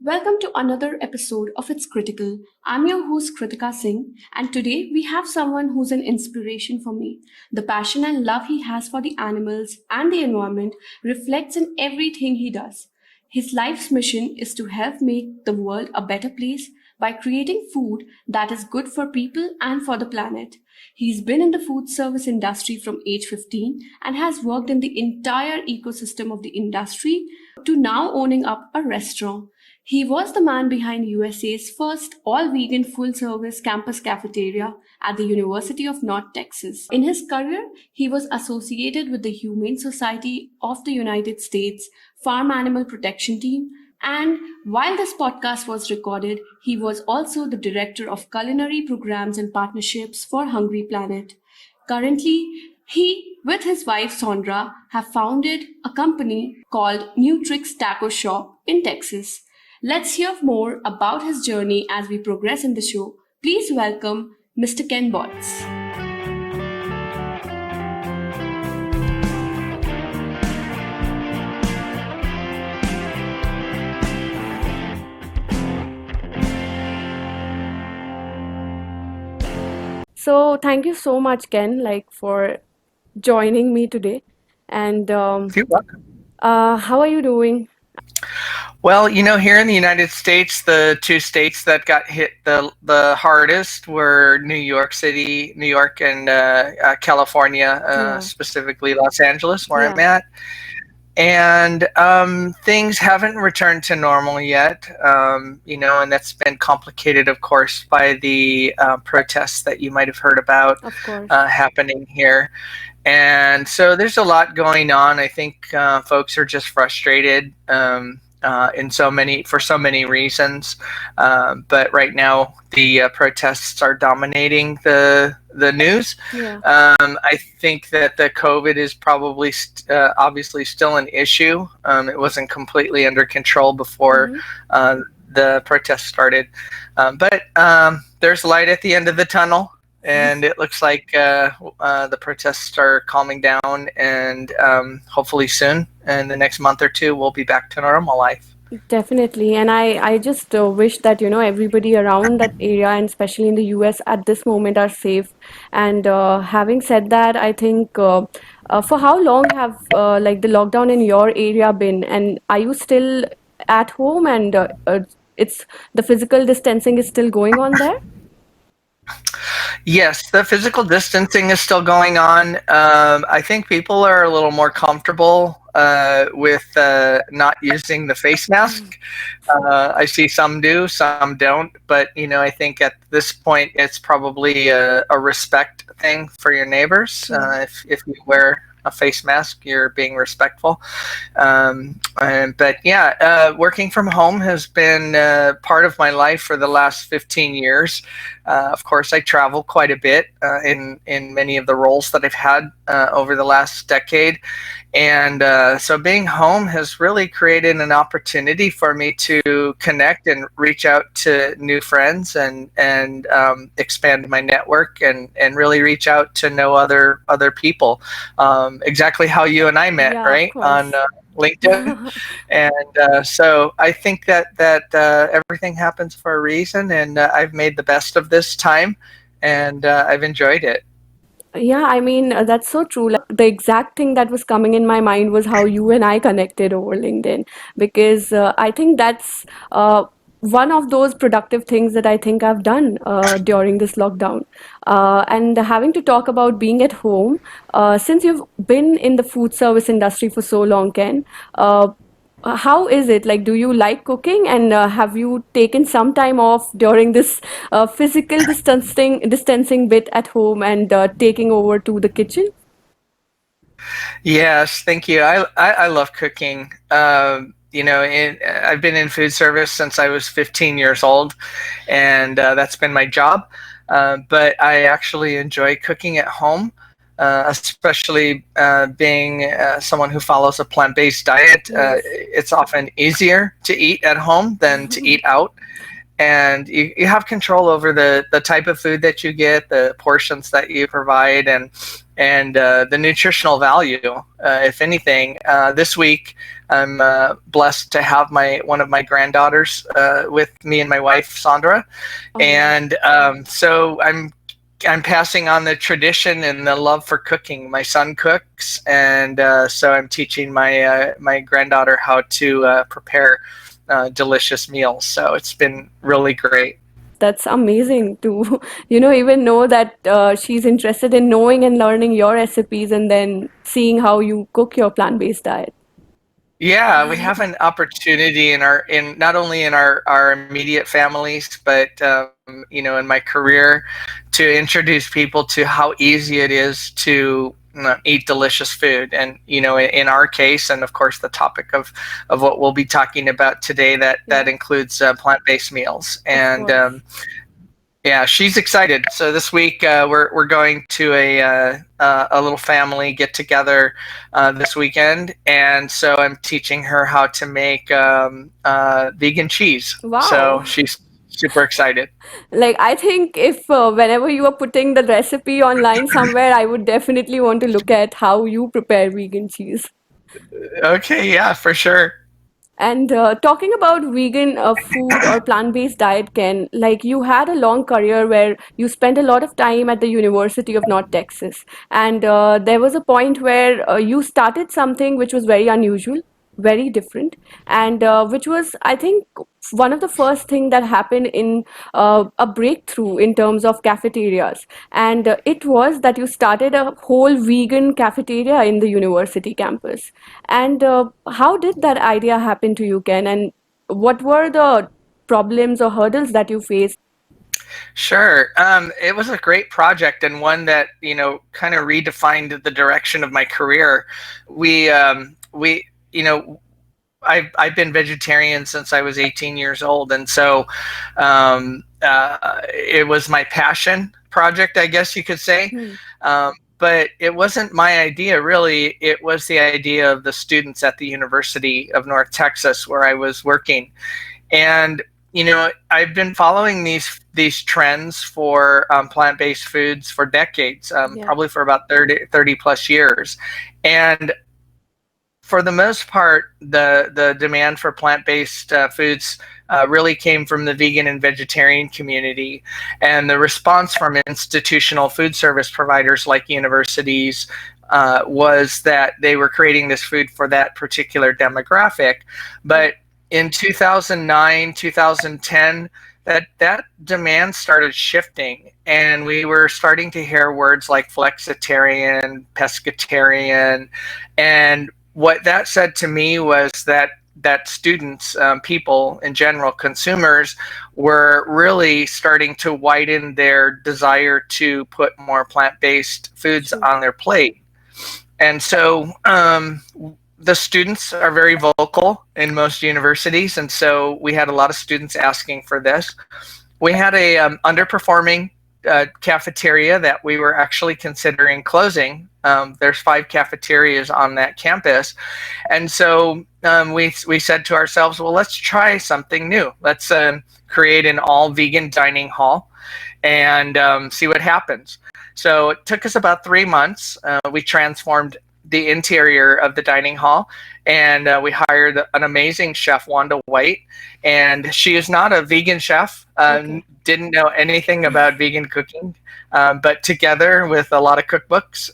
Welcome to another episode of It's Critical. I'm your host Kritika Singh, and today we have someone who's an inspiration for me. The passion and love he has for the animals and the environment reflects in everything he does. His life's mission is to help make the world a better place by creating food that is good for people and for the planet. He's been in the food service industry from age 15 and has worked in the entire ecosystem of the industry to now owning up a restaurant. He was the man behind USA's first all vegan full service campus cafeteria at the University of North Texas. In his career, he was associated with the Humane Society of the United States Farm Animal Protection Team. And while this podcast was recorded, he was also the director of culinary programs and partnerships for Hungry Planet. Currently, he, with his wife Sondra, have founded a company called Nutrix Taco Shop in Texas. Let's hear more about his journey as we progress in the show. Please welcome Mr. Ken Botts. So thank you so much, Ken, for joining me today. And You're welcome. how are you doing? Well, here in the United States, the two states that got hit the hardest were New York, and California, Yeah, specifically Los Angeles, where I'm yeah. at. And things haven't returned to normal yet, and that's been complicated, of course, by the protests that you might have heard about Of course. happening here. And so there's a lot going on. I think folks are just frustrated for so many reasons. But right now, the protests are dominating the news. Yeah. I think that the COVID is probably obviously still an issue. It wasn't completely under control before Mm-hmm. the protests started. But there's light at the end of the tunnel. And it looks like the protests are calming down, and hopefully soon, in the next month or two, we'll be back to normal life. Definitely. And I just wish that, everybody around that area and especially in the US at this moment are safe. And having said that, I think for how long have the lockdown in your area been? And are you still at home and it's the physical distancing is still going on there? Yes, the physical distancing is still going on. I think people are a little more comfortable with not using the face mask. I see some do, some don't. But, I think at this point, it's probably a respect thing for your neighbors. Yeah. If you wear a face mask, you're being respectful. But yeah, working from home has been part of my life for the last 15 years. Of course, I travel quite a bit in many of the roles that I've had over the last decade. And so being home has really created an opportunity for me to connect and reach out to new friends and expand my network and really reach out to know other people. Exactly how you and I met, Yeah, of right? On course. LinkedIn. And so I think that everything happens for a reason, and I've made the best of this time, and I've enjoyed it. Yeah, I mean, that's so true. Like, the exact thing that was coming in my mind was how you and I connected over LinkedIn, because I think that's one of those productive things that I think I've done during this lockdown. And having to talk about being at home, since you've been in the food service industry for so long, Ken, how is it? Like, do you like cooking, and have you taken some time off during this physical distancing bit at home and taking over to the kitchen? Yes, thank you. I love cooking. I've been in food service since I was 15 years old, and that's been my job. But I actually enjoy cooking at home, especially being someone who follows a plant-based diet. Yes. It's often easier to eat at home than to eat out. And you have control over the type of food that you get, the portions that you provide, and the nutritional value. If anything, this week I'm blessed to have my one of my granddaughters with me and my wife Sandra, Oh, and so I'm passing on the tradition and the love for cooking. My son cooks, and so I'm teaching my granddaughter how to prepare delicious meals. So it's been really great. that's amazing to, even know that she's interested in knowing and learning your recipes and then seeing how you cook your plant-based diet. Yeah, we have an opportunity in not only in our immediate families, but in my career, to introduce people to how easy it is to eat delicious food. And in our case, and of course the topic of what we'll be talking about today, that Yeah, includes plant-based meals. of And course. yeah, she's excited. So this week we're going to a little family get together this weekend, and so I'm teaching her how to make vegan cheese. So Wow. she's super excited. Like, I think if whenever you are putting the recipe online somewhere, I would definitely want to look at how you prepare vegan cheese. Okay, yeah, for sure. And talking about vegan food or plant-based diet, Ken, like you had a long career where you spent a lot of time at the University of North Texas, and there was a point where you started something which was very unusual, very different, and which was, I think, one of the first thing that happened in a breakthrough in terms of cafeterias. And it was that you started a whole vegan cafeteria in the university campus. And how did that idea happen to you, Ken? And what were the problems or hurdles that you faced? Sure. It was a great project, and one that kind of redefined the direction of my career. We I've been vegetarian since I was 18 years old, and so it was my passion project, I guess you could say. Hmm. But it wasn't my idea, really. It was the idea of the students at the University of North Texas where I was working, and I've been following these trends for plant-based foods for decades, Yeah. probably for about 30 plus years, and for the most part, the demand for plant-based foods really came from the vegan and vegetarian community, and the response from institutional food service providers like universities was that they were creating this food for that particular demographic. Yeah. But in 2009, 2010, that demand started shifting, and we were starting to hear words like flexitarian, pescatarian, and what that said to me was that students, people in general, consumers, were really starting to widen their desire to put more plant-based foods True. on their plate. And so the students are very vocal in most universities, and so we had a lot of students asking for this. We had a underperforming cafeteria that we were actually considering closing. There's 5 cafeterias on that campus, and so we said to ourselves, well, let's try something new. Let's create an all vegan dining hall and see what happens. So it took us about 3 months. We transformed the interior of the dining hall, and we hired an amazing chef, Wanda White, and she is not a vegan chef. Okay. Didn't know anything about vegan cooking, but together with a lot of cookbooks,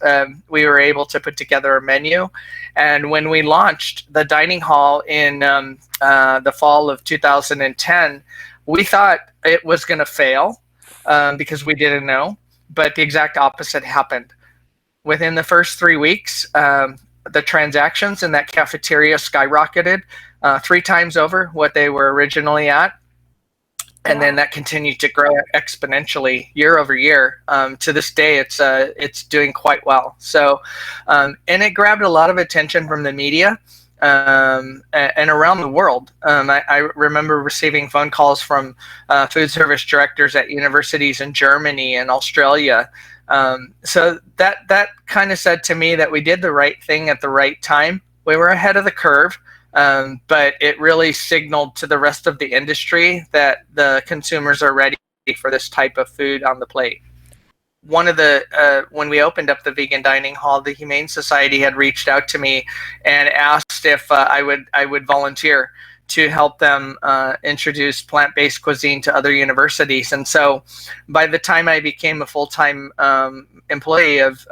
we were able to put together a menu. And when we launched the dining hall in the fall of 2010, we thought it was going to fail because we didn't know, but the exact opposite happened. Within the first 3 weeks, the transactions in that cafeteria skyrocketed 3 times over what they were originally at. And then Wow. that continued to grow exponentially year over year. To this day, it's doing quite well. So, and it grabbed a lot of attention from the media and around the world. I remember receiving phone calls from food service directors at universities in Germany and Australia. So that kind of said to me that we did the right thing at the right time. We were ahead of the curve, but it really signaled to the rest of the industry that the consumers are ready for this type of food on the plate. one of the when we opened up the vegan dining hall, the Humane Society had reached out to me and asked if I would volunteer to help them introduce plant-based cuisine to other universities. And so by the time I became a full-time employee of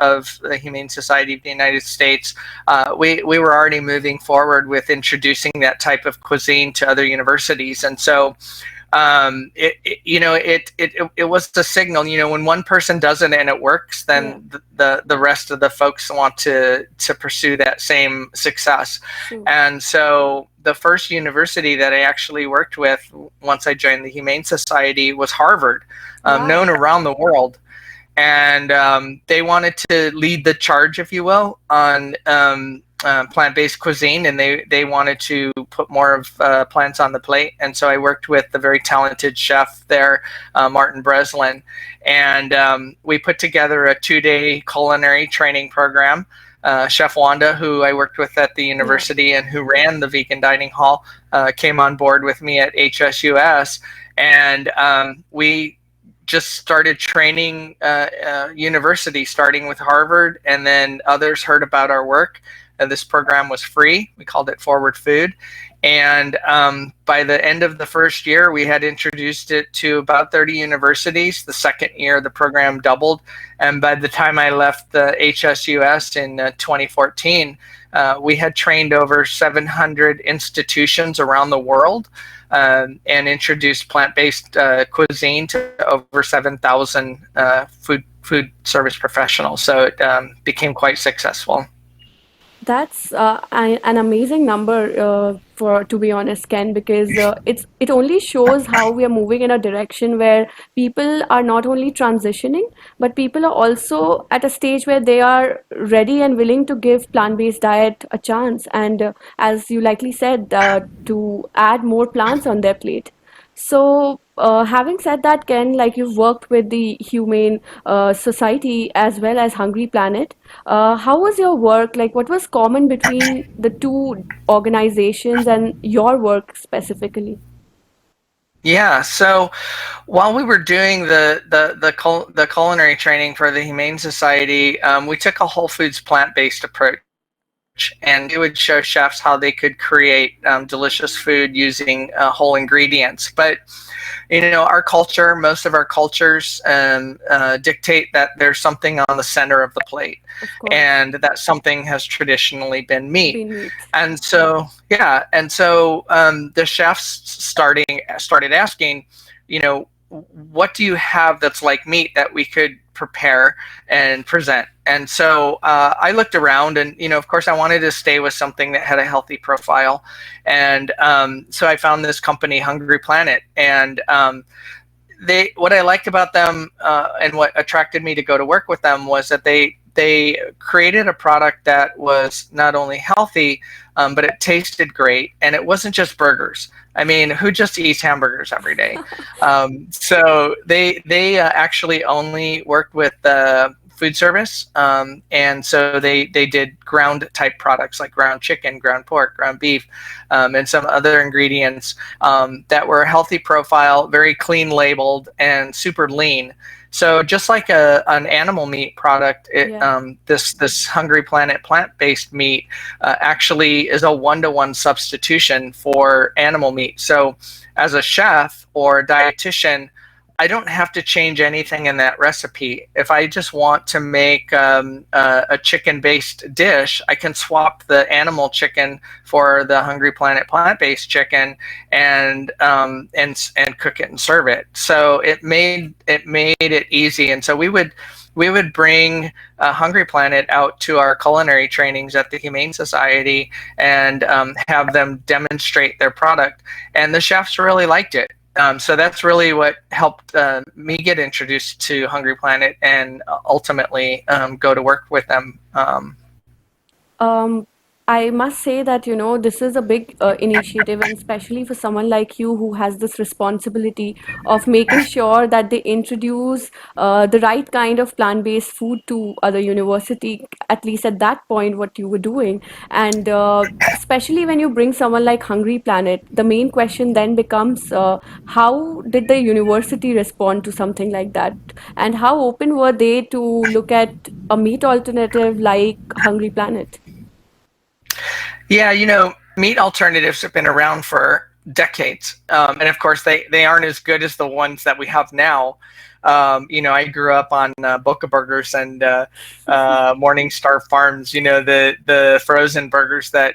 the Humane Society of the United States, we were already moving forward with introducing that type of cuisine to other universities. And so it was the signal. When one person does it and it works, then the rest of the folks want to pursue that same success. True. And so the first university that I actually worked with once I joined the Humane Society was Harvard, Wow. known around the world. And they wanted to lead the charge, if you will, on plant-based cuisine, and they wanted to put more of plants on the plate. And so I worked with the very talented chef there, Martin Breslin, and we put together a 2-day culinary training program. Chef Wanda, who I worked with at the university and who ran the vegan dining hall, came on board with me at HSUS, and we just started training university, starting with Harvard, and then others heard about our work. This program was free. We called it Forward Food. And by the end of the first year, we had introduced it to about 30 universities. The second year, the program doubled. And by the time I left the HSUS in 2014, we had trained over 700 institutions around the world and introduced plant-based cuisine to over 7,000 food service professionals. So it became quite successful. That's an amazing number, for to be honest, Ken, because it only shows how we are moving in a direction where people are not only transitioning, but people are also at a stage where they are ready and willing to give plant-based diet a chance, and as you likely said, to add more plants on their plate. So, having said that, Ken, like you've worked with the Humane Society as well as Hungry Planet, how was your work? Like, what was common between the two organizations and your work specifically? Yeah, so while we were doing the culinary training for the Humane Society, we took a whole foods plant-based approach, and it would show chefs how they could create delicious food using whole ingredients. But our culture, most of our cultures dictate that there's something on the center of the plate, Of course, and that something has traditionally been meat. been meat. And so, yeah, and so the chefs started asking, what do you have that's like meat that we could prepare and present? And so I looked around, and of course, I wanted to stay with something that had a healthy profile. And so I found this company, Hungry Planet, and what I liked about them and what attracted me to go to work with them was that they created a product that was not only healthy, but it tasted great, and it wasn't just burgers. I mean, who just eats hamburgers every day? So they actually only worked with food service, and so they did ground type products like ground chicken, ground pork, ground beef, and some other ingredients that were healthy profile, very clean labeled, and super lean. So just like an animal meat product, this Hungry Planet plant-based meat actually is a 1-to-1 substitution for animal meat. So as a chef or a dietitian, I don't have to change anything in that recipe. If I just want to make a chicken-based dish, I can swap the animal chicken for the Hungry Planet plant-based chicken and cook it and serve it. So it made it easy. And so we would bring Hungry Planet out to our culinary trainings at the Humane Society and have them demonstrate their product, and the chefs really liked it. So that's really what helped me get introduced to Hungry Planet and ultimately go to work with them. Um, I must say that, this is a big initiative, and especially for someone like you who has this responsibility of making sure that they introduce the right kind of plant-based food to other university, at least at that point, what you were doing. And especially when you bring someone like Hungry Planet, the main question then becomes how did the university respond to something like that? And how open were they to look at a meat alternative like Hungry Planet? Yeah, meat alternatives have been around for decades, and of course they aren't as good as the ones that we have now. I grew up on Boca Burgers and Morningstar Farms. The frozen burgers that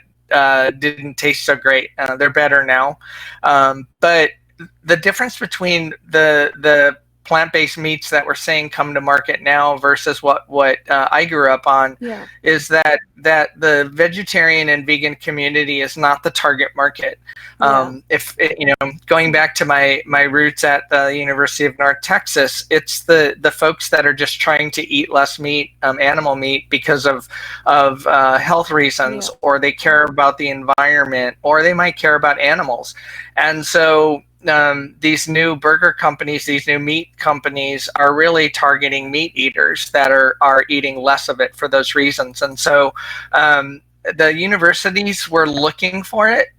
didn't taste so great. They're better now, but the difference between the plant-based meats that we're seeing come to market now versus what I grew up on Yeah. is that the vegetarian and vegan community is not the target market. Yeah. If going back to my roots at the University of North Texas, it's the folks that are just trying to eat less meat, animal meat, because of health reasons, Yeah. or they care about the environment, or they might care about animals, and so these new burger companies, these new meat companies are really targeting meat eaters that are eating less of it for those reasons. And so the universities were looking for it.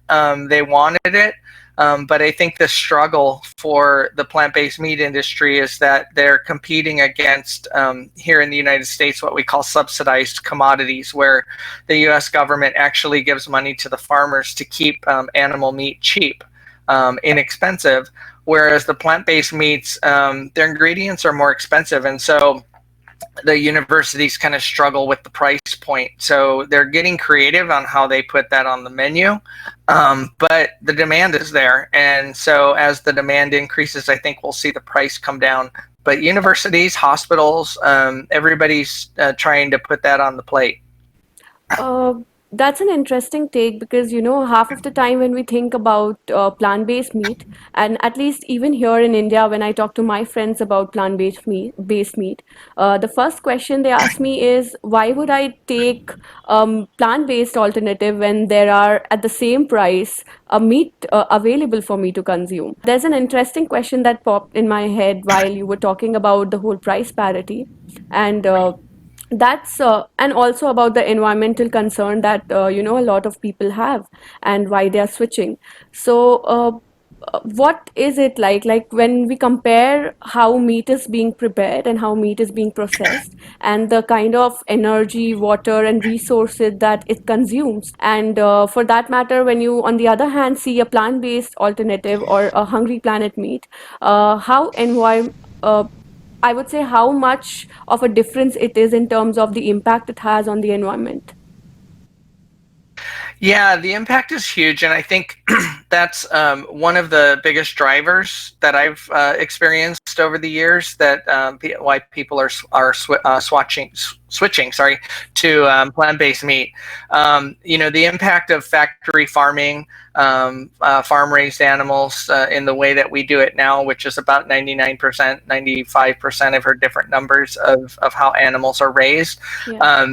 They wanted it. But I think the struggle for the plant-based meat industry is that they're competing against, here in the United States, what we call subsidized commodities, where the U.S. government actually gives money to the farmers to keep animal meat cheap. Inexpensive, whereas the plant-based meats, their ingredients are more expensive, and so the universities kind of struggle with the price point. So they're getting creative on how they put that on the menu, but the demand is there, and so as the demand increases, I think we'll see the price come down. But universities, hospitals, everybody's trying to put that on the plate. Uh, that's an interesting take because, half of the time when we think about plant-based meat, and at least even here in India, when I talk to my friends about plant-based meat, the first question they ask me is, why would I take plant-based alternative when there are at the same price a meat available for me to consume? There's an interesting question that popped in my head while you were talking about the whole price parity, and that's and also about the environmental concern that a lot of people have and why they are switching. So what is it like when we compare how meat is being prepared and how meat is being processed and the kind of energy, water and resources that it consumes, and for that matter, when you on the other hand see a plant-based alternative or a Hungry Planet meat, how environment I would say how much of a difference it is in terms of the impact it has on the environment. Yeah, the impact is huge, and I think that's one of the biggest drivers that I've experienced over the years. That why people switching, sorry, to plant-based meat. The impact of factory farming, farm-raised animals in the way that we do it now, which is about 99%, 95%. I've heard different numbers of how animals are raised. Yeah.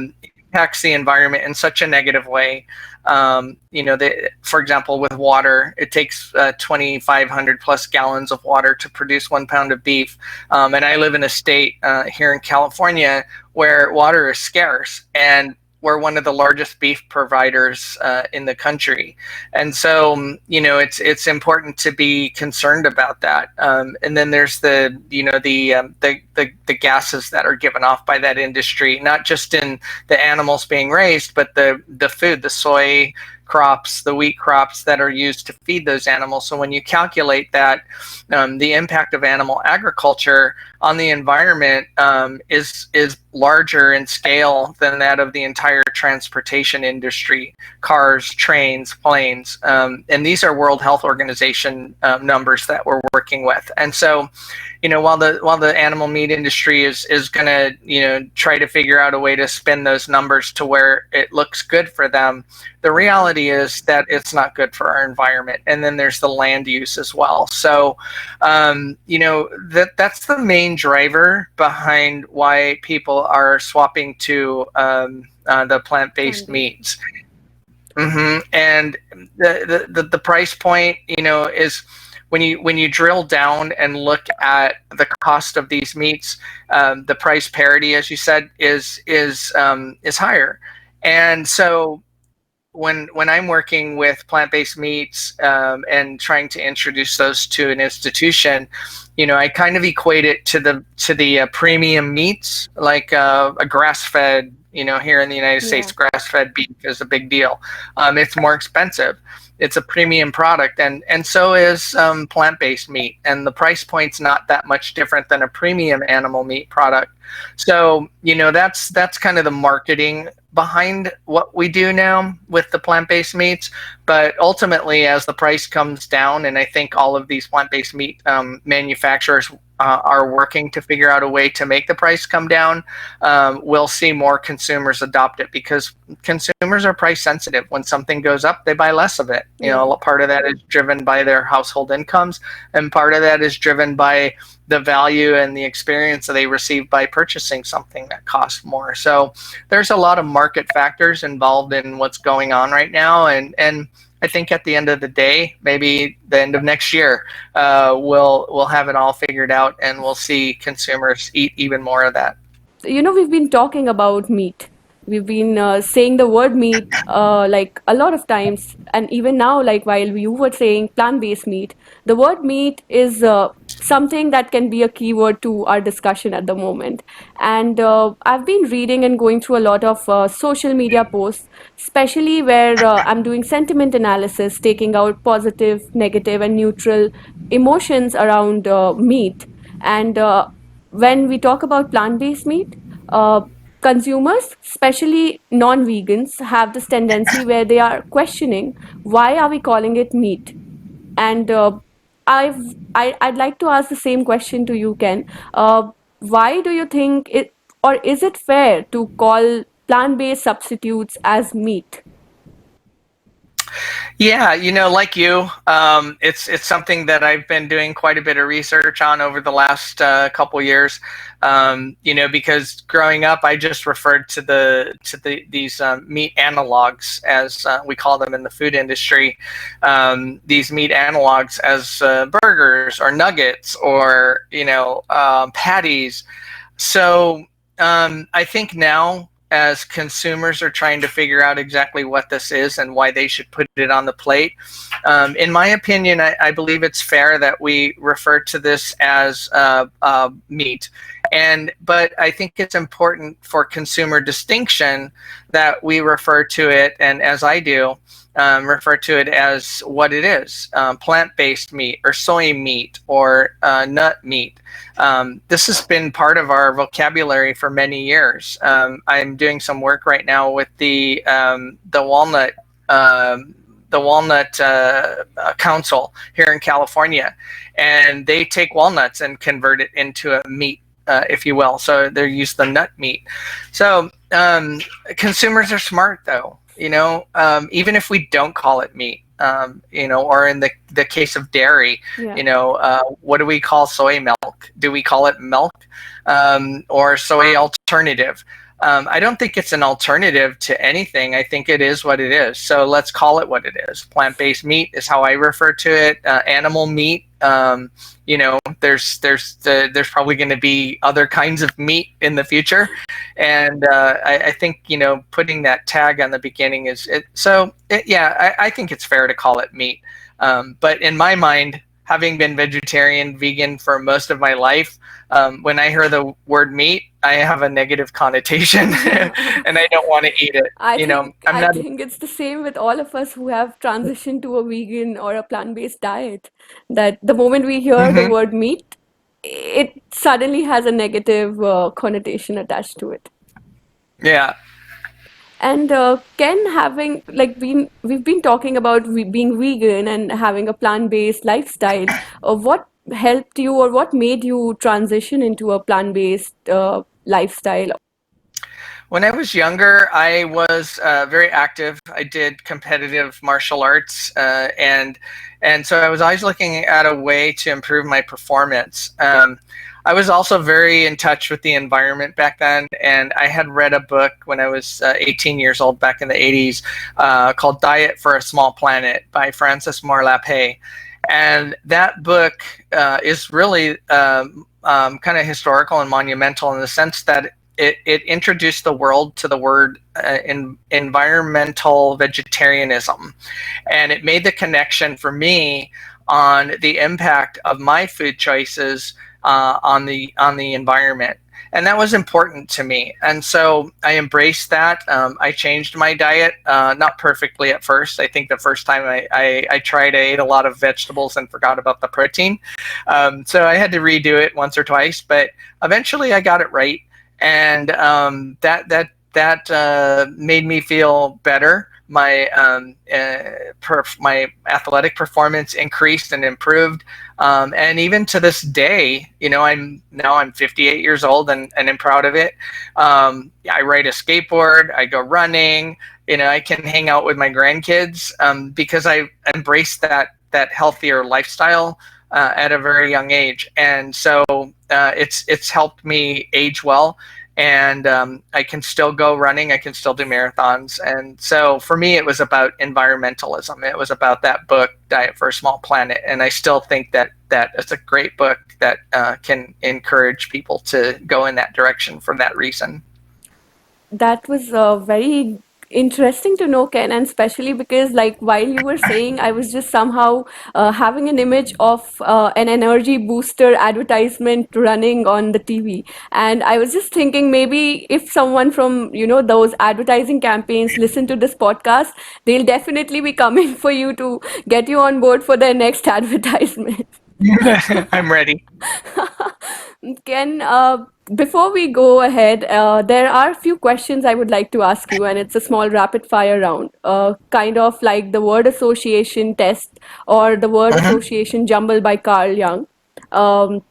Impacts the environment in such a negative way. For example, with water, it takes 2,500 plus gallons of water to produce 1 pound of beef. And I live in a state here in California where water is scarce, and we're one of the largest beef providers in the country. And so, it's important to be concerned about that. And then there's the gases that are given off by that industry, not just in the animals being raised, but the food, the soy crops, the wheat crops that are used to feed those animals. So when you calculate that, the impact of animal agriculture on the environment is larger in scale than that of the entire transportation industry, cars, trains, planes, and these are World Health Organization numbers that we're working with. And so, while the animal meat industry is going to try to figure out a way to spin those numbers to where it looks good for them, the reality is that it's not good for our environment. And then there's the land use as well. So, that's the main driver behind why people are swapping to the plant-based Plant-based. meats. And the price point, is when you drill down and look at the cost of these meats, the price parity, as you said, is higher. And so when I'm working with plant-based meats, and trying to introduce those to an institution, I kind of equate it to the premium meats, like a grass-fed. Here in the United Yeah. States, grass-fed beef is a big deal. It's more expensive. It's a premium product, and so is plant-based meat, and the price point's not that much different than a premium animal meat product. So that's kind of the marketing behind what we do now with the plant-based meats. But ultimately, as the price comes down, and I think all of these plant-based meat manufacturers are working to figure out a way to make the price come down, we'll see more consumers adopt it, because consumers are price sensitive. When something goes up, they buy less of it. Yeah. Part of that is driven by their household incomes, and part of that is driven by the value and the experience that they receive by purchasing something that costs more. So there's a lot of market factors involved in what's going on right now, and I think at the end of the day, maybe the end of next year, we'll have it all figured out, and we'll see consumers eat even more of that. We've been talking about meat. We've been saying the word meat like a lot of times, and even now, like while you were saying plant-based meat, the word meat is something that can be a keyword to our discussion at the moment. And I've been reading and going through a lot of social media posts, especially where I'm doing sentiment analysis, taking out positive, negative, and neutral emotions around meat. And when we talk about plant-based meat, uh, consumers, especially non-vegans, have this tendency where they are questioning why are we calling it meat? And I'd like to ask the same question to you, Ken. Why do you think it, or is it fair to call plant-based substitutes as meat? Yeah, like you, it's something that I've been doing quite a bit of research on over the last couple years. Because growing up, I just referred to these meat analogs, as we call them in the food industry. These meat analogs as burgers or nuggets, or patties. So I think now, as consumers are trying to figure out exactly what this is and why they should put it on the plate, in my opinion, I believe it's fair that we refer to this as meat. But I think it's important for consumer distinction that we refer to it, and as I do, refer to it as what it is: plant-based meat, or soy meat, or nut meat. This has been part of our vocabulary for many years. I'm doing some work right now with the walnut. The Walnut Council here in California, and they take walnuts and convert it into a meat, if you will. So they use the nut meat. So consumers are smart, though. Even if we don't call it meat, or in the case of dairy, Yeah. what do we call soy milk? Do we call it milk, or soy alternative? I don't think it's an alternative to anything. I think it is what it is. So let's call it what it is. Plant-based meat is how I refer to it. Animal meat. There's probably going to be other kinds of meat in the future, and I think putting that tag on the beginning is it. So I think it's fair to call it meat. But in my mind, having been vegetarian, vegan for most of my life, when I hear the word meat, I have a negative connotation, and I don't want to eat it. I think I'm I not. think it's the same with all of us who have transitioned to a vegan or a plant-based diet. That the moment we hear the Mhm. word meat, it suddenly has a negative connotation attached to it. Yeah. And Ken, having like we've been talking about being vegan and having a plant-based lifestyle. What helped you, or what made you transition into a plant-based lifestyle? When I was younger, I was very active. I did competitive martial arts, and so I was always looking at a way to improve my performance. I was also very in touch with the environment back then, and I had read a book when I was 18 years old back in the 80s called Diet for a Small Planet by Francis Moore Lapay. And that book is really kind of historical and monumental in the sense that it introduced the world to the word environmental vegetarianism. And it made the connection for me on the impact of my food choices on the environment. And that was important to me. And so I embraced that. I changed my diet, not perfectly at first. I think the first time I tried, I ate a lot of vegetables and forgot about the protein. So I had to redo it once or twice, but eventually I got it right. And that made me feel better. My my athletic performance increased and improved, and even to this day, I'm 58 years old and I'm proud of it. I ride a skateboard, I go running, I can hang out with my grandkids because I embraced that healthier lifestyle at a very young age, and so it's helped me age well. And I can still go running. I can still do marathons. And so for me, it was about environmentalism. It was about that book, Diet for a Small Planet. And I still think that it's a great book that can encourage people to go in that direction for that reason. That was very interesting to know, Ken, and especially because, like, while you were saying, I was just somehow having an image of an energy booster advertisement running on the TV. And I was just thinking maybe if someone from, those advertising campaigns listen to this podcast, they'll definitely be coming for you to get you on board for their next advertisement. I'm ready. Ken, before we go ahead, there are a few questions I would like to ask you, and it's a small rapid fire round, kind of like the word association test or the word Mhm. association jumble by Carl Jung. Um,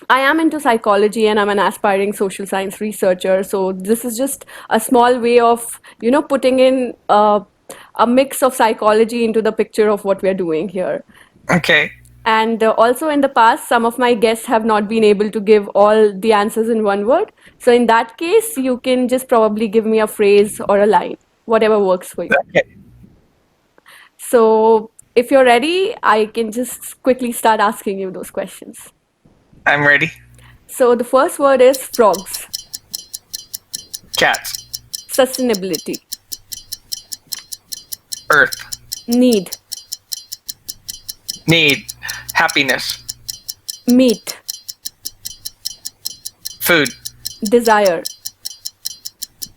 I am into psychology and I'm an aspiring social science researcher. So this is just a small way of, putting in a mix of psychology into the picture of what we're doing here. Okay. And also in the past, some of my guests have not been able to give all the answers in one word. So in that case, you can just probably give me a phrase or a line, whatever works for you. Okay. So if you're ready, I can just quickly start asking you those questions. I'm ready. So the first word is frogs, Cats. sustainability, Earth. need, Need. Happiness. meat, Food. desire,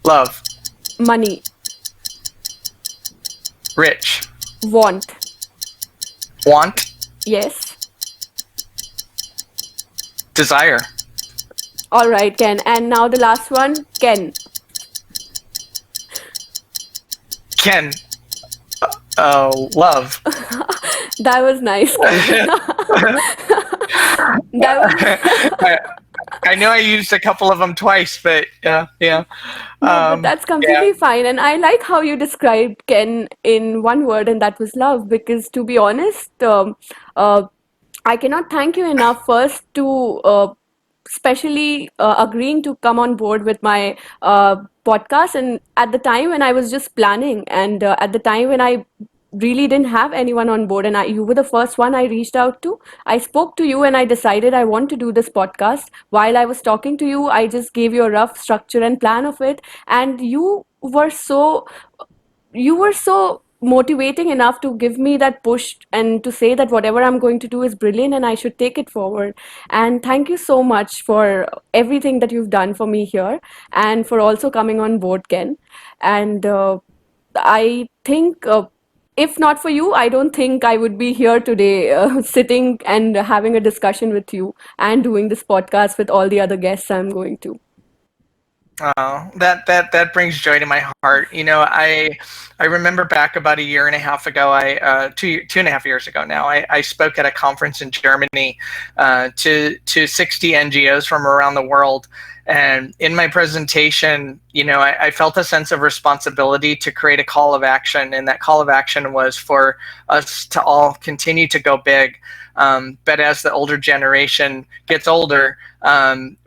Love. money, Rich. want. Want. Yes. Desire. All right, Ken. And now the last one, Ken. Ken. Love. That was nice, Ken. That was I know I used a couple of them twice, but yeah. no, but that's Yeah. completely fine. And I like how you described Ken in one word, and that was love. Because to be honest, uh, I cannot thank you enough first to especially agreeing to come on board with my podcast. And at the time when I was just planning, and at the time when I really didn't have anyone on board, and you were the first one I reached out to. I spoke to you and I decided I want to do this podcast. While I was talking to you, I just gave you a rough structure and plan of it, and you were so motivating enough to give me that push and to say that whatever I'm going to do is brilliant and I should take it forward. And thank you so much for everything that you've done for me here and for also coming on board, Ken. And I think if not for you, I don't think I would be here today sitting and having a discussion with you and doing this podcast with all the other guests I'm going to. Oh, that brings joy to my heart. I remember back about a year and a half ago, two and a half years ago now, I spoke at a conference in Germany to 60 NGOs from around the world. And in my presentation, I felt a sense of responsibility to create a call of action. And that call of action was for us to all continue to go big. But as the older generation gets older,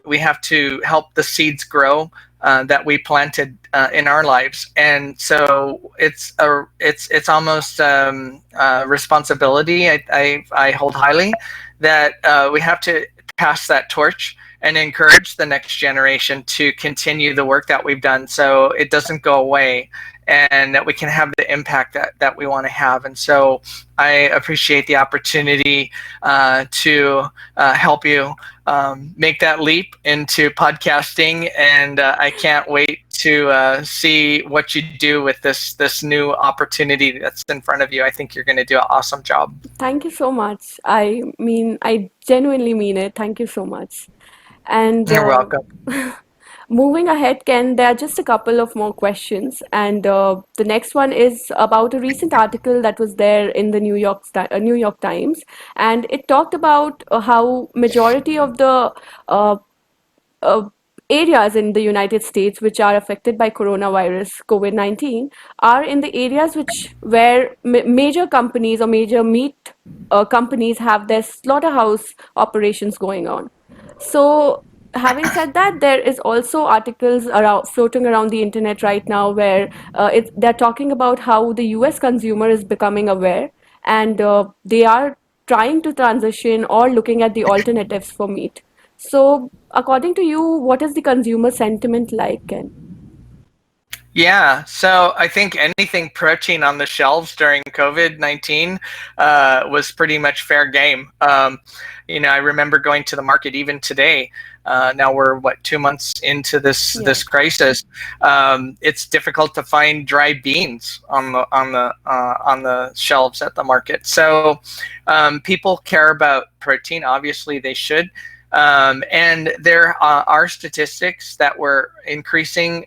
we have to help the seeds grow that we planted in our lives, and so it's almost a responsibility I hold highly, that we have to pass that torch and encourage the next generation to continue the work that we've done, so it doesn't go away, and that we can have the impact that we want to have. And so I appreciate the opportunity to help you make that leap into podcasting, and I can't wait to see what you do with this new opportunity that's in front of you. I think you're going to do an awesome job. Thank you so much. I mean, I genuinely mean it. Thank you so much. And You're welcome. moving ahead, Ken, there are just a couple of more questions. And the next one is about a recent article that was there in the New York Times, and it talked about how majority of the uh, uh, areas in the United States which are affected by coronavirus COVID-19 are in the areas where major companies or major meat companies have their slaughterhouse operations going on. So, having said that, there is also articles around floating around the internet right now where they're talking about how the US consumer is becoming aware, and they are trying to transition or looking at the alternatives for meat. So, according to you, what is the consumer sentiment like, Ken? Yeah, so I think anything protein on the shelves during COVID-19 was pretty much fair game. I remember going to the market even today. Now we're 2 months into Yeah. this crisis. It's difficult to find dry beans on the shelves at the market. So people care about protein. Obviously, they should. And there are statistics that were increasing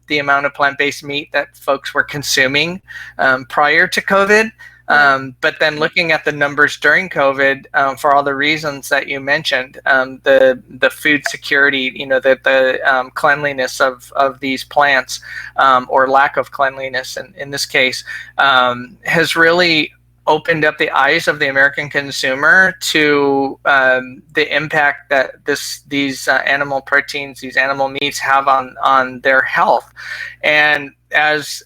the amount of plant-based meat that folks were consuming prior to COVID. But then looking at the numbers during COVID, for all the reasons that you mentioned, the food security, the cleanliness of these plants, or lack of cleanliness in this case, has really opened up the eyes of the American consumer to the impact that these animal proteins, these animal meats have on their health. And as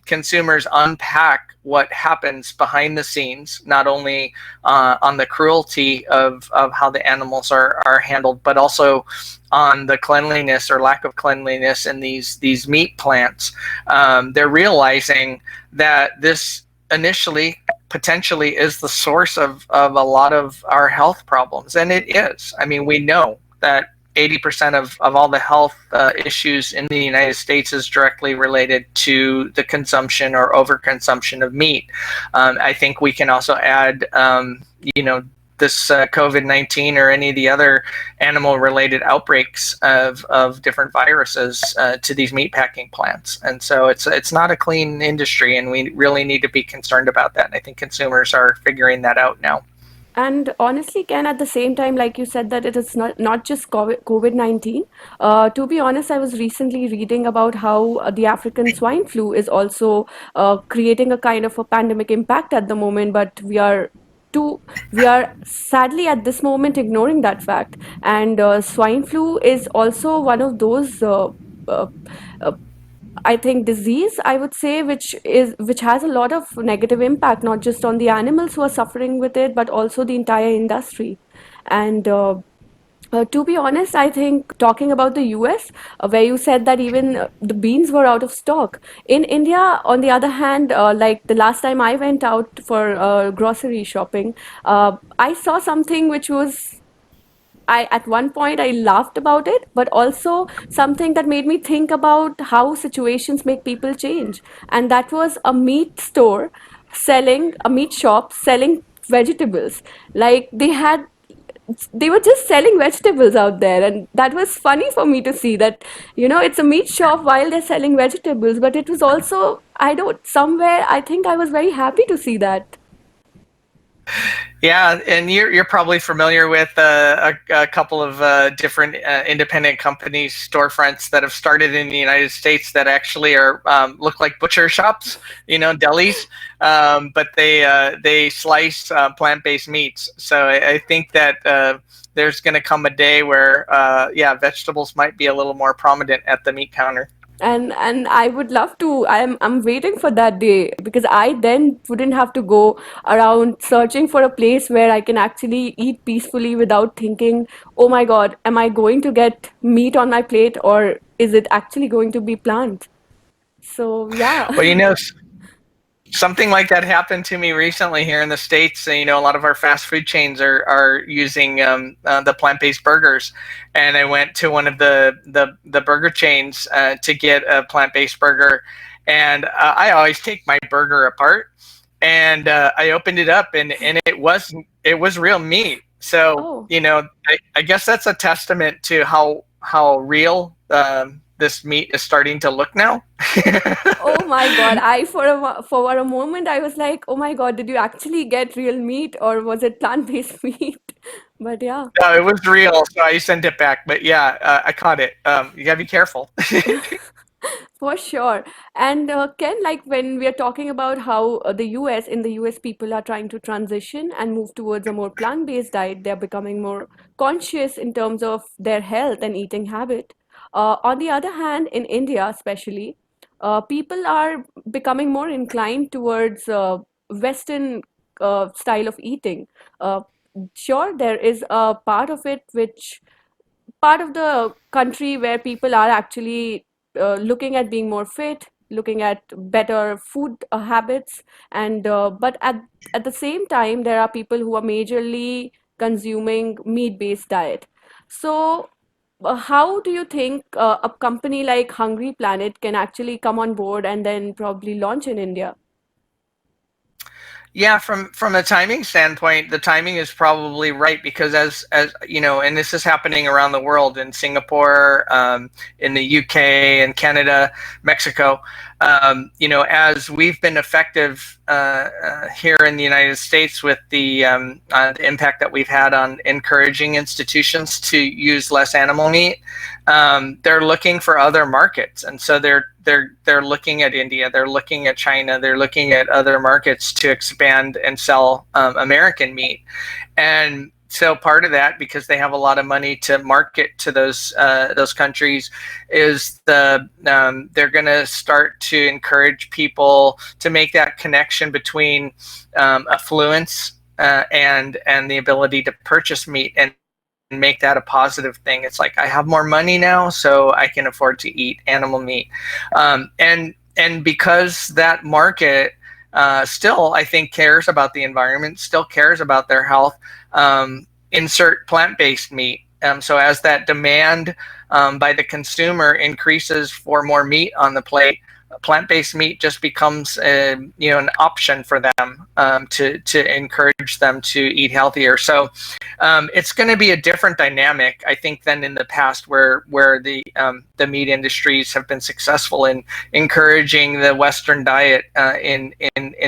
consumers unpack what happens behind the scenes, not only on the cruelty of how the animals are handled, but also on the cleanliness or lack of cleanliness in these meat plants, they're realizing that this initially potentially is the source of a lot of our health problems. And it is. I mean, we know that 80% of all the health issues in the United States is directly related to the consumption or overconsumption of meat. I think we can also add, this COVID-19 or any of the other animal-related outbreaks of different viruses to these meatpacking plants. And so it's not a clean industry, and we really need to be concerned about that. And I think consumers are figuring that out now. And honestly, Ken, at the same time, like you said, that it is not just COVID-19. To be honest, I was recently reading about how the African swine flu is also creating a kind of a pandemic impact at the moment, but too, we are sadly at this moment ignoring that fact. And swine flu is also one of those uh, uh, I think disease, I would say, which has a lot of negative impact, not just on the animals who are suffering with it, but also the entire industry. And to be honest, I think talking about the US, where you said that even the beans were out of stock. In India, on the other hand, like the last time I went out for grocery shopping, I saw something which was at one point I laughed about it, but also something that made me think about how situations make people change. And that was a meat shop selling vegetables. Like they were just selling vegetables out there, and that was funny for me to see that, it's a meat shop while they're selling vegetables, but it was also, I don't, somewhere I think I was very happy to see that. Yeah, and you're probably familiar with a couple of different independent companies storefronts that have started in the United States that actually are look like butcher shops, delis, but they slice plant-based meats. So I think that there's going to come a day where yeah, vegetables might be a little more prominent at the meat counter. And I would love to. I'm waiting for that day because I then wouldn't have to go around searching for a place where I can actually eat peacefully without thinking, oh my God, am I going to get meat on my plate or is it actually going to be plant? So yeah. Well, something like that happened to me recently here in the States. A lot of our fast food chains are using the plant-based burgers. And I went to one of the burger chains to get a plant-based burger. And I always take my burger apart. And I opened it up, and it was real meat. So, Oh. I guess that's a testament to how real this meat is starting to look now. Oh my God. I for a moment I was like, "Oh my God, did you actually get real meat or was it plant-based meat?" But yeah. No, it was real, so I sent it back. But yeah, I caught it. You gotta be careful. For sure. And Ken, like when we are talking about how in the US, people are trying to transition and move towards a more plant-based diet, they're becoming more conscious in terms of their health and eating habit. On the other hand, in India especially, people are becoming more inclined towards Western style of eating. Uh, sure, there is a part of the country where people are actually looking at being more fit, looking at better food habits, and but at the same time, there are people who are majorly consuming meat-based diet. So, how do you think a company like Hungry Planet can actually come on board and then probably launch in India? Yeah, from a timing standpoint, the timing is probably right because as and this is happening around the world in Singapore, in the UK, and Canada, Mexico. As we've been effective here in the United States with the impact that we've had on encouraging institutions to use less animal meat, they're looking for other markets, and so they're looking at India, they're looking at China, they're looking at other markets to expand and sell American meat. And so part of that, because they have a lot of money to market to those countries, is they're going to start to encourage people to make that connection between affluence and the ability to purchase meat and make that a positive thing. It's like I have more money now, so I can afford to eat animal meat, and because that market still, I think, cares about the environment, still cares about their health. Insert plant-based meat. So as that demand by the consumer increases for more meat on the plate, plant-based meat just becomes an option for them to encourage them to eat healthier. So it's going to be a different dynamic, I think, than in the past, where the meat industries have been successful in encouraging the Western diet in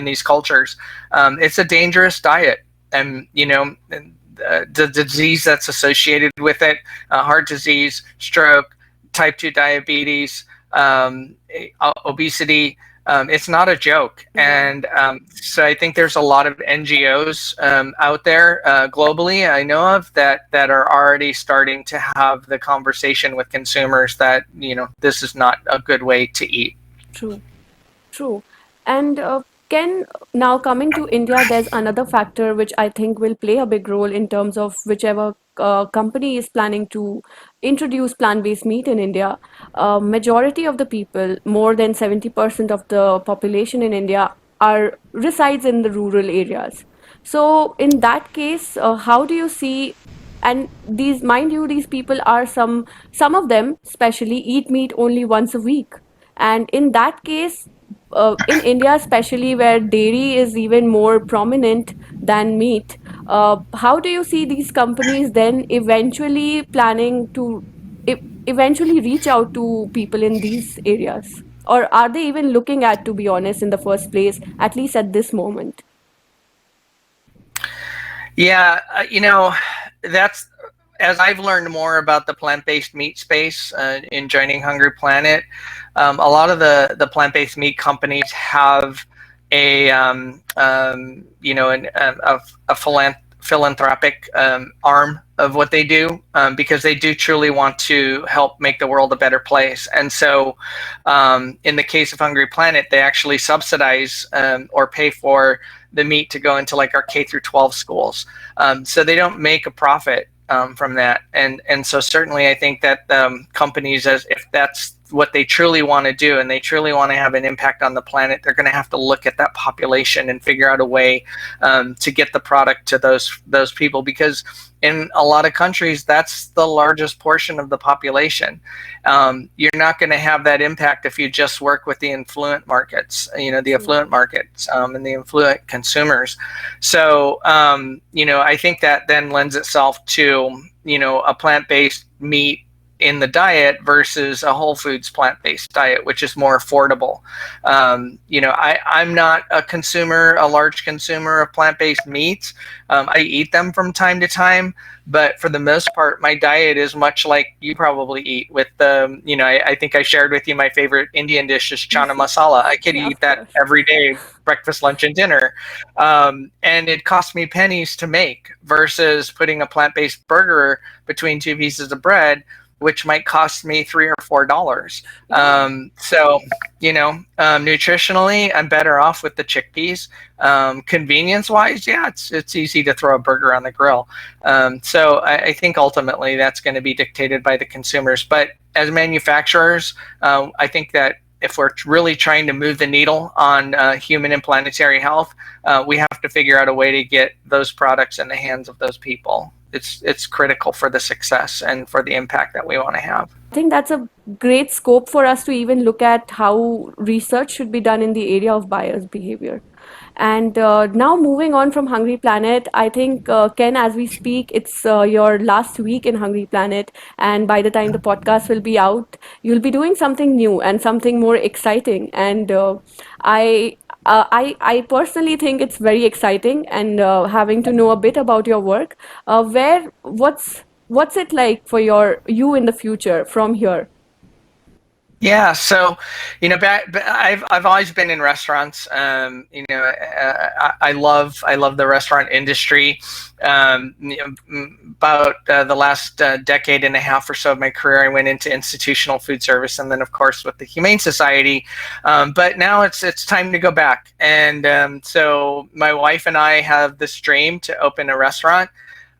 these cultures. It's a dangerous diet, and the disease that's associated with it, heart disease, stroke, type 2 diabetes, obesity. It's not a joke. Yeah. And so I think there's a lot of NGOs out there globally I know of that are already starting to have the conversation with consumers that, this is not a good way to eat. True. True. And Ken, now coming to India, there's another factor which I think will play a big role in terms of whichever company is planning to introduce plant-based meat in India. Majority of the people, more than 70% of the population in India, are resides in the rural areas. So in that case, how do you see, and these, mind you, these people are some of them especially eat meat only once a week, and in that case, in India especially, where dairy is even more prominent than meat, how do you see these companies then eventually planning to eventually reach out to people in these areas, or are they even looking at, to be honest, in the first place, at least at this moment? Yeah, that's as I've learned more about the plant-based meat space in joining Hungry Planet. A lot of the plant-based meat companies have a philanthropic arm of what they do, because they do truly want to help make the world a better place. And so, in the case of Hungry Planet, they actually subsidize or pay for the meat to go into like our K through 12 schools. So they don't make a profit from that. And so certainly I think that companies, as if that's what they truly want to do and they truly want to have an impact on the planet, they're going to have to look at that population and figure out a way to get the product to those people, because in a lot of countries that's the largest portion of the population. You're not going to have that impact if you just work with the affluent markets, the True. affluent markets and the affluent consumers. So I think that then lends itself to a plant-based meat in the diet versus a whole foods plant-based diet, which is more affordable. I'm not a large consumer of plant-based meats. I eat them from time to time, but for the most part, my diet is much like you probably eat. With I think I shared with you my favorite Indian dish is chana masala. I could Yeah, eat of that course. every day, breakfast, lunch, and dinner. And it cost me pennies to make versus putting a plant-based burger between two pieces of bread, which might cost me $3 or $4. Yeah. So, nutritionally, I'm better off with the chickpeas. Convenience-wise, yeah, it's easy to throw a burger on the grill. So I think ultimately that's going to be dictated by the consumers. But as manufacturers, I think that if we're really trying to move the needle on human and planetary health, we have to figure out a way to get those products in the hands of those people. It's critical for the success and for the impact that we want to have. I think that's a great scope for us to even look at how research should be done in the area of buyers' behavior. And now moving on from Hungry Planet, I think, Ken, as we speak, it's your last week in Hungry Planet. And by the time the podcast will be out, you'll be doing something new and something more exciting. And I, I personally think it's very exciting. And having to know a bit about your work, what's it like for you in the future from here? Yeah, so I've always been in restaurants. I love the restaurant industry. About the last decade and a half or so of my career, I went into institutional food service, and then of course with the Humane Society. But now it's time to go back, and so my wife and I have this dream to open a restaurant.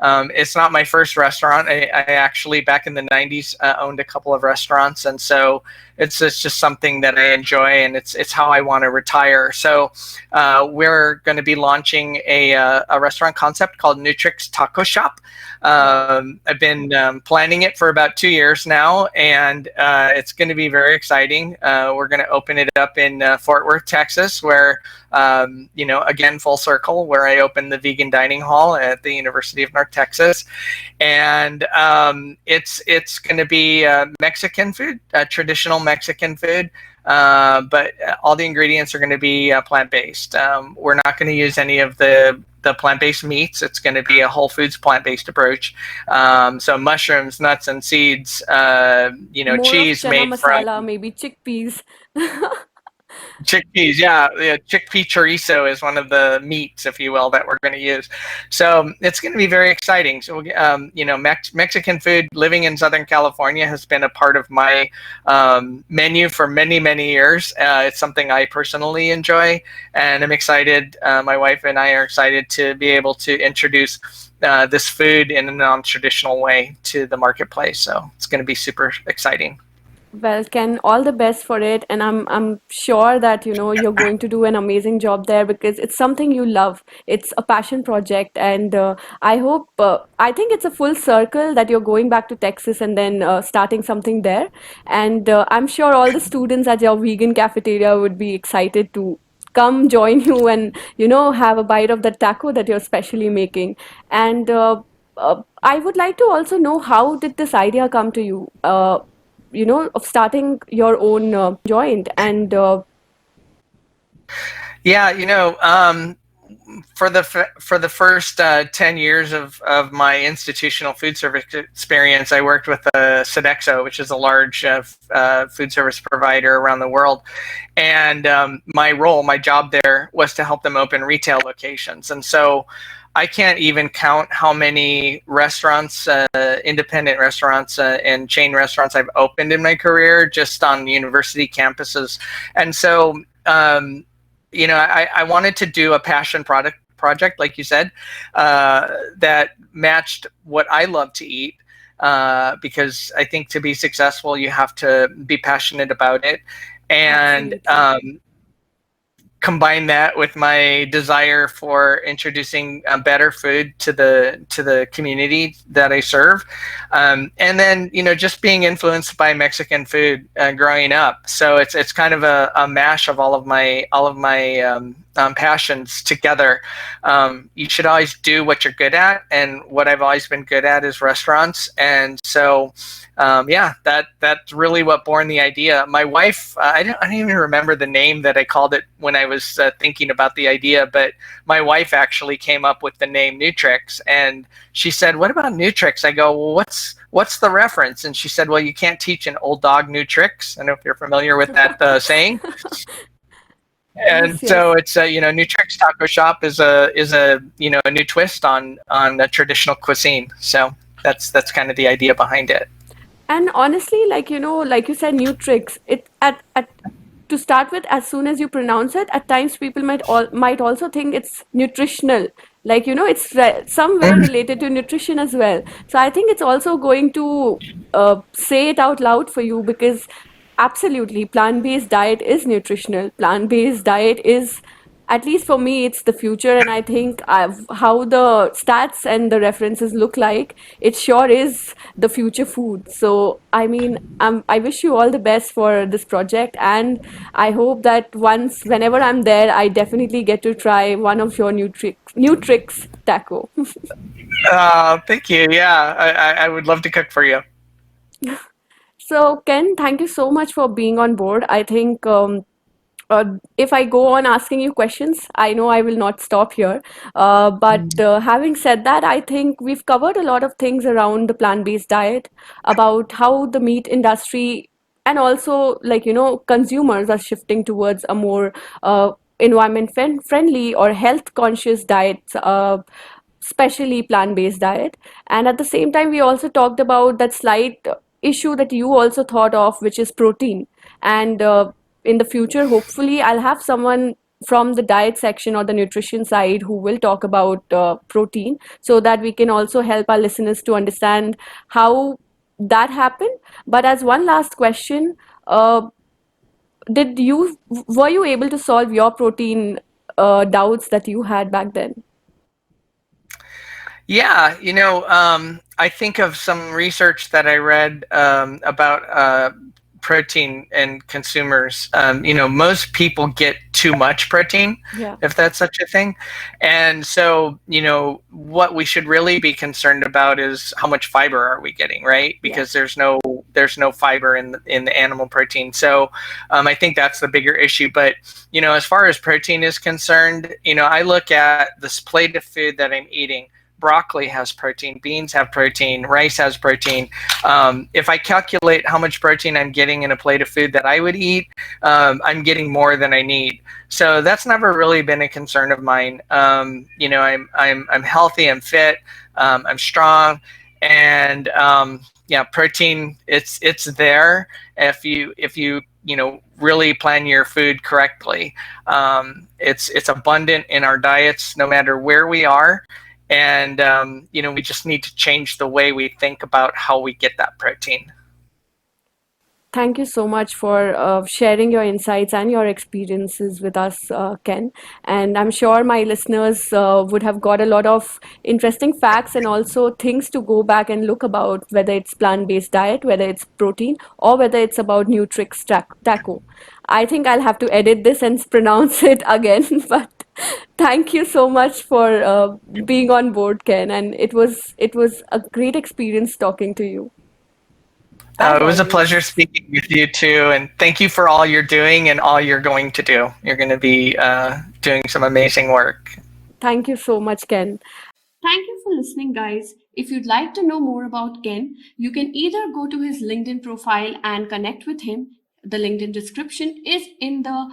It's not my first restaurant. I actually, back in the 90s, owned a couple of restaurants. And so it's just something that I enjoy, and it's how I want to retire. So we're going to be launching a restaurant concept called Nutrix Taco Shop. Wow. I've been planning it for about 2 years now, and it's going to be very exciting. We're going to open it up in Fort Worth, Texas, where again, full circle, where I opened the vegan dining hall at the University of North Texas. And it's going to be Mexican food, traditional Mexican food. But all the ingredients are going to be plant-based. We're not going to use any of the plant-based meats. It's going to be a whole foods plant-based approach. So mushrooms, nuts, and seeds. More of Cheese chana made from masala, maybe chickpeas. chickpeas. Yeah, chickpea chorizo is one of the meats, if you will, that we're going to use. So it's going to be very exciting. So Mexican food. Living in Southern California has been a part of my menu for many, many years. It's something I personally enjoy, and I'm excited. My wife and I are excited to be able to introduce this food in a non-traditional way to the marketplace. So it's going to be super exciting. Well, Ken, all the best for it, and I'm sure that you're going to do an amazing job there because it's something you love. It's a passion project, and I think it's a full circle that you're going back to Texas and then starting something there. And I'm sure all the students at your vegan cafeteria would be excited to come join you and have a bite of the taco that you're specially making. And I would like to also know, how did this idea come to you? Of starting your own joint. And Yeah, for the first 10 years of my institutional food service experience, I worked with Sodexo, which is a large food service provider around the world. And my job there was to help them open retail locations. And so I can't even count how many restaurants, independent restaurants and chain restaurants I've opened in my career just on university campuses. And so, I wanted to do a passion project, like you said, that matched what I love to eat. Because I think to be successful, you have to be passionate about it. And combine that with my desire for introducing better food to the community that I serve, and then just being influenced by Mexican food growing up. So it's kind of a mash of all of my passions together. You should always do what you're good at, and what I've always been good at is restaurants. And so that's really what born the idea. My wife, I don't even remember the name that I called it when I was thinking about the idea, but my wife actually came up with the name Nutrix, and she said, "What about Nutrix?" I go, "Well, what's the reference?" And she said, "Well, you can't teach an old dog new tricks." I don't know if you're familiar with that saying. And so it's Nutrix Taco Shop is a a new twist on a traditional cuisine. So that's kind of the idea behind it. And honestly, like you said, new tricks. It at to start with, as soon as you pronounce it, at times people might also think it's nutritional. It's somewhere related to nutrition as well. So I think it's also going to say it out loud for you, because absolutely, plant-based diet is nutritional. Plant-based diet is, at least for me, it's the future. And I think how the stats and the references look like, it sure is the future food. So I mean, I wish you all the best for this project, and I hope that whenever I'm there, I definitely get to try one of your new tricks taco. Thank you. Yeah, I would love to cook for you. So Ken, thank you so much for being on board. I think if I go on asking you questions, I know I will not stop here. But having said that, I think we've covered a lot of things around the plant-based diet, about how the meat industry and also, consumers are shifting towards a more friendly or health conscious diet, especially plant-based diet. And at the same time, we also talked about that slight issue that you also thought of, which is protein. And in the future, hopefully, I'll have someone from the diet section or the nutrition side who will talk about protein, so that we can also help our listeners to understand how that happened. But as one last question, were you able to solve your protein doubts that you had back then? Yeah, I think of some research that I read about protein and consumers. Most people get too much protein, Yeah. if that's such a thing. And so, what we should really be concerned about is how much fiber are we getting, right? Because there's no fiber in the animal protein. So, I think that's the bigger issue. But as far as protein is concerned, I look at this plate of food that I'm eating. Broccoli has protein, beans have protein, rice has protein. If I calculate how much protein I'm getting in a plate of food that I would eat, I'm getting more than I need. So that's never really been a concern of mine. I'm healthy, I'm fit, I'm strong, and protein it's there if you really plan your food correctly. It's abundant in our diets no matter where we are. And, we just need to change the way we think about how we get that protein. Thank you so much for sharing your insights and your experiences with us, Ken. And I'm sure my listeners would have got a lot of interesting facts and also things to go back and look about, whether it's plant-based diet, whether it's protein, or whether it's about Nutrix taco. I think I'll have to edit this and pronounce it again, but thank you so much for being on board, Ken. And it was a great experience talking to you. As It was a always. pleasure speaking with you too, and thank you for all you're doing and all you're going to do. You're going to be doing some amazing work. Thank you so much, Ken. Thank you for listening, guys. If you'd like to know more about Ken, you can either go to his LinkedIn profile and connect with him. The LinkedIn description is in the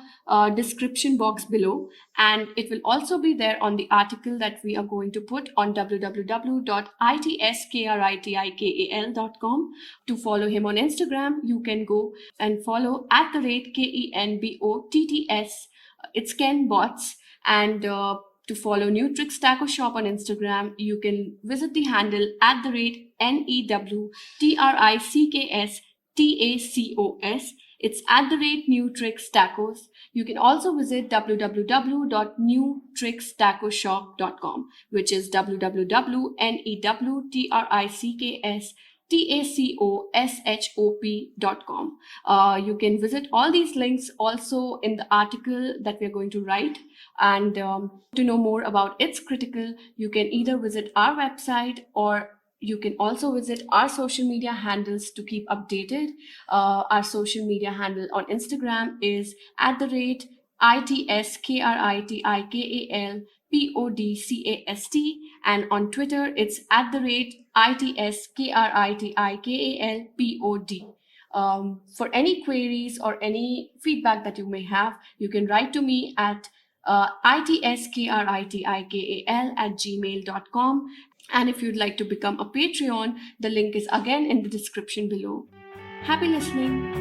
description box below, and it will also be there on the article that we are going to put on www.itskritikal.com. To follow him on Instagram, you can go and follow at the rate KenBotts. It's Ken Botts. And to follow New Tricks Taco Shop on Instagram, you can visit the handle at the rate NEWTRICKS It's at the rate New Tricks Tacos. You can also visit www.newtrickstacoshop.com, which is www.newtrickstacoshop.com. You can visit all these links also in the article that we're going to write. And to know more about It's Critical, you can either visit our website or you can also visit our social media handles to keep updated. Our social media handle on Instagram is at the rate ITSKRITIKALPODCAST, and on Twitter it's at the rate ITSKRITIKALPOD. For any queries or any feedback that you may have, you can write to me at itskritikal@gmail.com. And if you'd like to become a Patreon, the link is again in the description below. Happy listening.